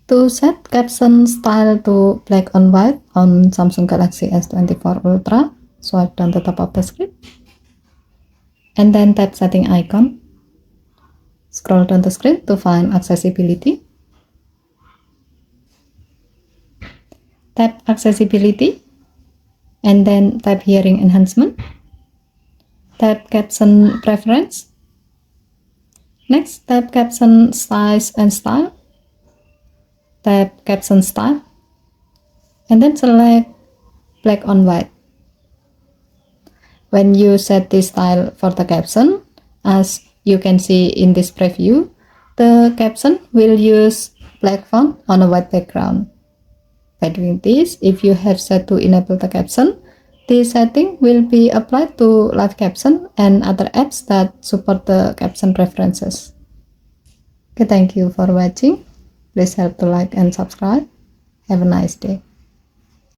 To set caption style to black and white on Samsung Galaxy S24 Ultra, swipe down the top of the screen and then tap setting icon. Scroll down the screen to find accessibility. Tap accessibility and then tap hearing enhancement. Tap caption preference. Next, tap caption size and style. Tap caption style and then select black on white. When you set the style for the caption, as you can see in this preview, the caption will use black font on a white background. By doing this, if you have set to enable the caption, the setting will be applied to live caption and other apps that support the caption preferences. Okay, thank you for watching. Please help to like and subscribe. Have a nice day.